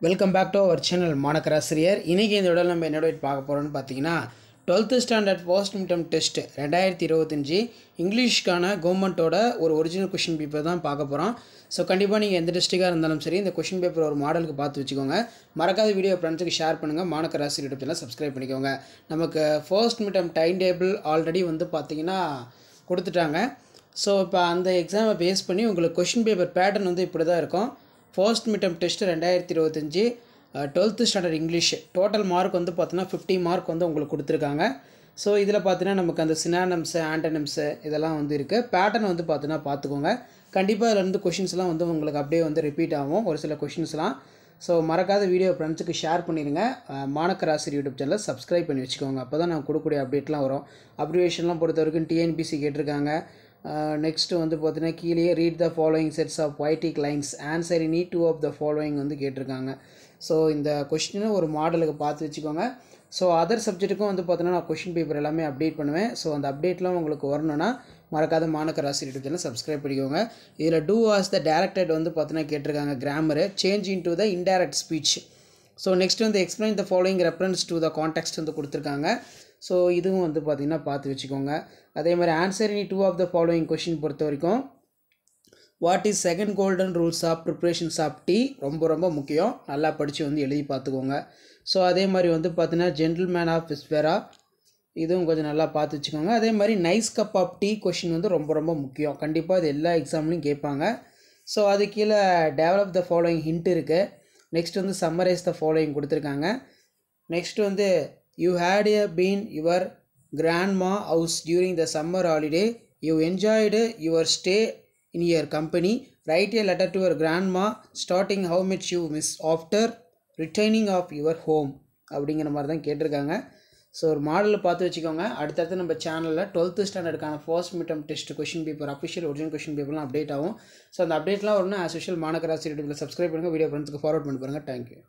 Welcome back to our channel மாணக்கராசிரியர். இன்றைக்கி இந்த விட நம்ம என்னோட பார்க்க போகிறோம்னு பார்த்தீங்கன்னா 12th standard first midterm test 2025 இங்கிலீஷ்க்கான கவர்மெண்ட்டோட ஒரு ஒரிஜினல் கொஷின் பேப்பர் தான் பார்க்க போகிறோம். ஸோ கண்டிப்பாக நீங்கள் எந்த டிஸ்ட்ரிக்டாக இருந்தாலும் சரி இந்த கொஷின் பேப்பர் ஒரு மாடலுக்கு பார்த்து வச்சுக்கோங்க. மறக்காத வீடியோ ஃப்ரெண்ட்ஸுக்கு ஷேர் பண்ணுங்கள். மாணக்கராசிரியர் யூடியூப் சேனல் சப்ஸ்கிரைப் பண்ணிக்கோங்க. நமக்கு first midterm time table already வந்து பார்த்திங்கன்னா கொடுத்துட்டாங்க. ஸோ இப்போ அந்த எக்ஸாமை பேஸ் பண்ணி உங்களுக்கு கொஷின் பேப்பர் பேட்டர்ன் வந்து இப்படி தான் இருக்கும். First midterm test 2025 12th standard English total mark வந்து பார்த்தீங்கன்னா 50 மார்க் வந்து உங்களுக்கு கொடுத்துருக்காங்க. ஸோ இதில் பார்த்தீங்கன்னா நமக்கு அந்த சினானிம்ஸு ஆண்டனிம்ஸு இதெல்லாம் வந்து இருக்குது. பேட்டர்ன் வந்து பார்த்தீங்கன்னா பார்த்துக்கோங்க. கண்டிப்பாக அதில் இருந்து கொஷின்ஸ்லாம் வந்து உங்களுக்கு அப்படியே வந்து ரிப்பீட் ஆகும் ஒரு சில கொஷின்ஸ்லாம். ஸோ மறக்காத வீடியோ ஃப்ரெண்ட்ஸுக்கு ஷேர் பண்ணிடுங்க. மாணக்கராசிரியர் யூடியூப் சேனலை சப்ஸ்கிரைப் பண்ணி வச்சுக்கோங்க. அப்போ தான் நான் கொடுக்கக்கூடிய அப்டேட்லாம் வரும். அப்ரிவேஷன்லாம் பொறுத்த வரைக்கும் டிஎன்பிசி கேட்டிருக்காங்க. நெக்ஸ்ட்டு வந்து பார்த்தீங்கன்னா கீழே read the following sets of poetic lines answer in two of the following வந்து கேட்டிருக்காங்க. ஸோ இந்த கொஷினை ஒரு மாடலுக்கு பார்த்து வச்சுக்கோங்க. ஸோ அதர் சப்ஜெக்ட்டுக்கும் வந்து பார்த்தீங்கன்னா நான் கொஷின் பேப்பர் எல்லாமே அப்டேட் பண்ணுவேன். ஸோ அந்த அப்டேட்லாம் உங்களுக்கு வரணும்னா மறக்காத மாணக்கராசிரியர் யூடியூப் சேனல் சப்ஸ்கிரைப் பண்ணிக்கோங்க. இதில் டூ ஆஸ் த டைரக்டட் வந்து பார்த்தீங்கன்னா கேட்டிருக்காங்க. Grammar change into the indirect speech. So next வந்து explain the following reference to the context வந்து கொடுத்துருக்காங்க. ஸோ இதுவும் வந்து பார்த்திங்கன்னா பார்த்து வச்சுக்கோங்க. அதே மாதிரி answer any two of the following question பொறுத்த வரைக்கும் what is second golden rules of preparations of tea ரொம்ப முக்கியம். நல்லா படித்து வந்து எழுதி பார்த்துக்கோங்க. ஸோ அதே மாதிரி வந்து பார்த்தீங்கன்னா ஜென்டில்மேன் ஆஃப் விஸ்பெரா இதுவும் கொஞ்சம் நல்லா பார்த்து வச்சுக்கோங்க. அதே மாதிரி nice cup of tea question வந்து ரொம்ப முக்கியம். கண்டிப்பாக இது எல்லா எக்ஸாம்லையும் கேட்பாங்க. ஸோ அது கீழே டெவலப் த ஃபாலோயிங் ஹிண்ட் இருக்குது. நெக்ஸ்ட் வந்து சம்மரைஸ் த ஃபாலோயிங் கொடுத்துருக்காங்க. நெக்ஸ்ட் வந்து you had been your grandma house during the summer holiday. You enjoyed your stay in your company. Write a letter to your grandma starting how much you miss after returning of your home அப்படிங்கிற மாதிரி தான் கேட்டிருக்காங்க. So ஒரு மாடலில் பார்த்து வச்சுக்கோங்க. அடுத்தடுத்து நம்ம சேனலில் 12th ஸ்டாண்டர்டுக்கான first midterm test question paper official original question பேப்பர்லாம் அப்டேட் ஆகும். ஸோ அந்த அப்டேட்லாம் வரணும் ஆஸ் யூஷுவல் மாணக்கராசிரியர் யூடியூப்ல சப்ஸ்கிரைப் பண்ணுங்கள். வீடியோ ஃப்ரெண்ட்ஸ்க்கு ஃபார்வர்ட் பண்ணி பாருங்கள். தேங்க்யூ.